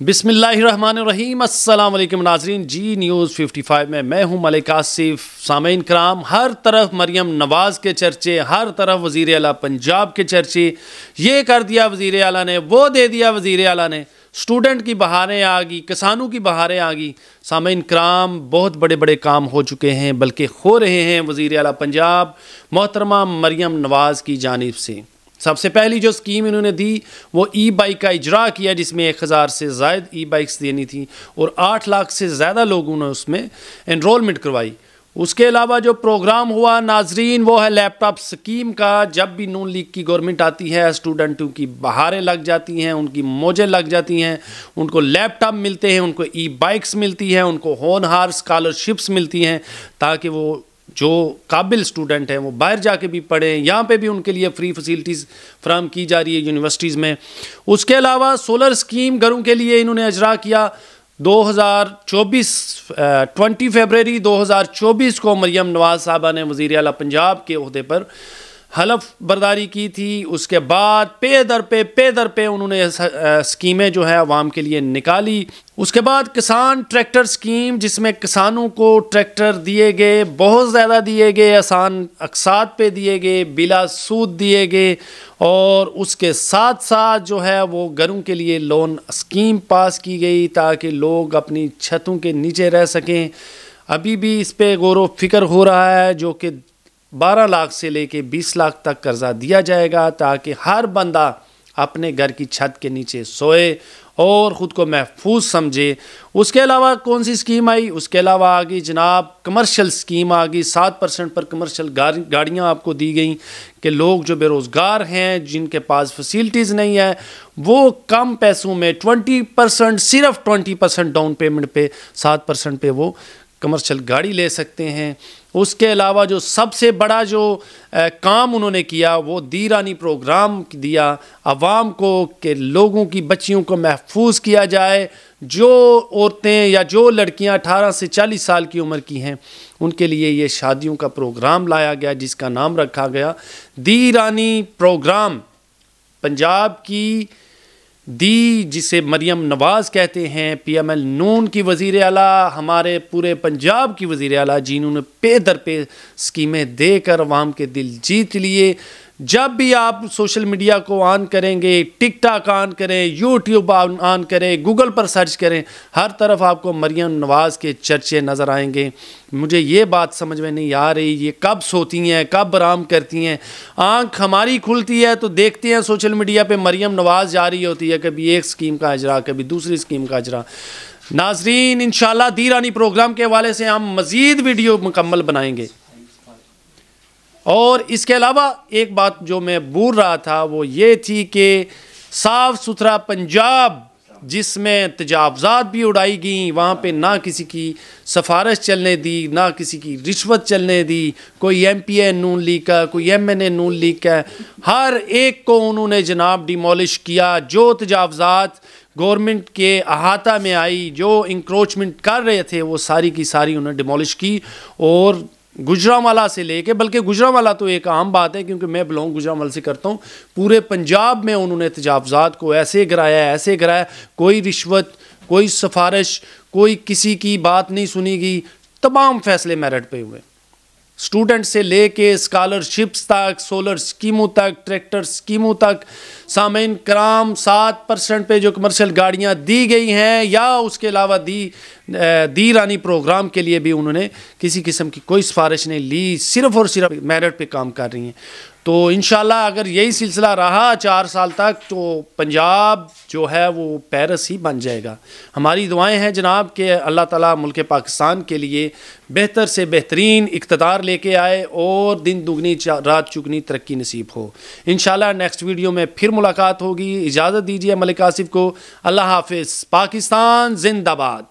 बिस्मिल्लाहिर्रहमानिर्रहीम। अस्सलाम वालेकुम नाज़रीन। जी न्यूज़ 55 में मैं हूं मलिक आसिफ। सामीन कराम, हर तरफ मरियम नवाज़ के चर्चे, हर तरफ वज़ीर आला पंजाब के चर्चे। ये कर दिया वज़ीर आला ने, वो दे दिया वज़ीर आला ने। स्टूडेंट की बहारें आ गई, किसानों की बहारें आ गई। सामीन कराम, बहुत बड़े बड़े काम हो चुके हैं, बल्कि हो रहे हैं वज़ीर आला पंजाब मोहतरमा मरियम नवाज़ की जानिब से। सबसे पहली जो स्कीम इन्होंने दी वो ई बाइक का इजरा किया, जिसमें 1000 से ज़ायद ई बाइक्स देनी थी और 8 लाख से ज़्यादा लोगों ने उसमें एनरोलमेंट करवाई। उसके अलावा जो प्रोग्राम हुआ नाजरीन, वो है लैपटॉप स्कीम का। जब भी नून लीग की गवर्नमेंट आती है, स्टूडेंटों की बहारें लग जाती हैं, उनकी मौजें लग जाती हैं, उनको लैपटॉप मिलते हैं, उनको ई बाइक्स मिलती हैं, उनको होनहार स्कॉलरशिप्स मिलती हैं, ताकि वो जो काबिल स्टूडेंट हैं वो बाहर जाके भी पढ़ें। यहाँ पे भी उनके लिए फ्री फैसिलिटीज़ फ्राहम की जा रही है यूनिवर्सिटीज़ में। उसके अलावा सोलर स्कीम घरों के लिए इन्होंने इजरा किया। 20 फरवरी 2024 को मरियम नवाज़ साहबा ने वज़ीर आला पंजाब के ओहदे पर हलफ बर्दारी की थी। उसके बाद पे दर पे उन्होंने स्कीमें जो है अवाम के लिए निकाली। उसके बाद किसान ट्रैक्टर स्कीम, जिसमें किसानों को ट्रैक्टर दिए गए, बहुत ज़्यादा दिए गए, आसान अक़सात पे दिए गए, बिला सूद दिए गए। और उसके साथ साथ जो है वो घरों के लिए लोन स्कीम पास की गई, ताकि लोग अपनी छतों के नीचे रह सकें। अभी भी इस पर गौर व फिक्र हो रहा है, जो कि 12 लाख से लेके 20 लाख तक कर्जा दिया जाएगा, ताकि हर बंदा अपने घर की छत के नीचे सोए और ख़ुद को महफूज समझे। उसके अलावा कौन सी स्कीम आई? उसके अलावा आ गई जनाब कमर्शियल स्कीम आ गई। 7% पर कमर्शियल गाड़ियाँ आपको दी गई कि लोग जो बेरोज़गार हैं, जिनके पास फैसिलिटीज़ नहीं है, वो कम पैसों में 20%, सिर्फ 20% डाउन पेमेंट पे 7% पे वो कमर्शियल गाड़ी ले सकते हैं। उसके अलावा जो सबसे बड़ा जो काम उन्होंने किया वो दी रानी प्रोग्राम दिया आवाम को, कि लोगों की बच्चियों को महफूज किया जाए। जो औरतें या जो लड़कियां 18 से 40 साल की उम्र की हैं, उनके लिए ये शादियों का प्रोग्राम लाया गया, जिसका नाम रखा गया दी रानी प्रोग्राम। पंजाब की दी, जिसे मरियम नवाज़ कहते हैं, PML नून की वज़ीर आला, हमारे पूरे पंजाब की वज़ीर आला, जिन्होंने पे दर पे स्कीमें देकर अवाम के दिल जीत लिए। जब भी आप सोशल मीडिया को ऑन करेंगे, टिकटॉक ऑन करें, यूट्यूब ऑन करें, गूगल पर सर्च करें, हर तरफ आपको मरियम नवाज़ के चर्चे नज़र आएंगे। मुझे ये बात समझ में नहीं आ रही, ये कब सोती हैं, कब आराम करती हैं। आँख हमारी खुलती है तो देखते हैं सोशल मीडिया पे मरियम नवाज़ जा रही होती है, कभी एक स्कीम का इजरा, कभी दूसरी स्कीम का इजरा। नाजरीन, इंशाल्लाह दी रानी प्रोग्राम के हवाले से हम मज़ीद वीडियो मुकम्मल बनाएंगे। और इसके अलावा एक बात जो मैं भूल रहा था वो ये थी कि साफ़ सुथरा पंजाब, जिसमें तजावज़ात भी उड़ाई गई, वहाँ पे ना किसी की सिफारिश चलने दी, ना किसी की रिश्वत चलने दी। कोई MPA नून लीग का, कोई MNA नून लीग का, हर एक को उन्होंने जनाब डिमोलिश किया। जो तजावज़ात गवर्नमेंट के अहाता में आई, जो इंक्रोचमेंट कर रहे थे, वो सारी की सारी उन्होंने डिमोलिश की। और गुजरांवाला से लेके, बल्कि गुजरांवाला तो एक आम बात है क्योंकि मैं बिलोंग गुजरांवाला से करता हूँ, पूरे पंजाब में उन्होंने तजावज़ात को ऐसे गिराया, कोई रिश्वत, कोई सिफारिश, कोई किसी की बात नहीं सुनी गई। तमाम फैसले मेरिट पे हुए, स्टूडेंट से लेके स्कॉलरशिप्स तक, सोलर स्कीमों तक, ट्रैक्टर स्कीमों तक। सामीन कराम, 7% पे जो कमर्शियल गाड़ियाँ दी गई हैं, या उसके अलावा दी रानी प्रोग्राम के लिए भी उन्होंने किसी किस्म की कोई सिफारिश नहीं ली, सिर्फ़ और सिर्फ मेरिट पे काम कर रही हैं। तो इंशाल्लाह अगर यही सिलसिला रहा 4 साल तक, तो पंजाब जो है वो पेरिस ही बन जाएगा। हमारी दुआएं हैं जनाब कि अल्लाह ताला मुल्क पाकिस्तान के लिए बेहतर से बेहतरीन इक़्तिदार लेके आए और दिन दुगनी रात चुगनी तरक्की नसीब हो। इंशाल्लाह नेक्स्ट वीडियो में फिर मुलाकात होगी। इजाज़त दीजिए मलिक आसिफ को। अल्लाह हाफ़िज़। पाकिस्तान जिंदाबाद।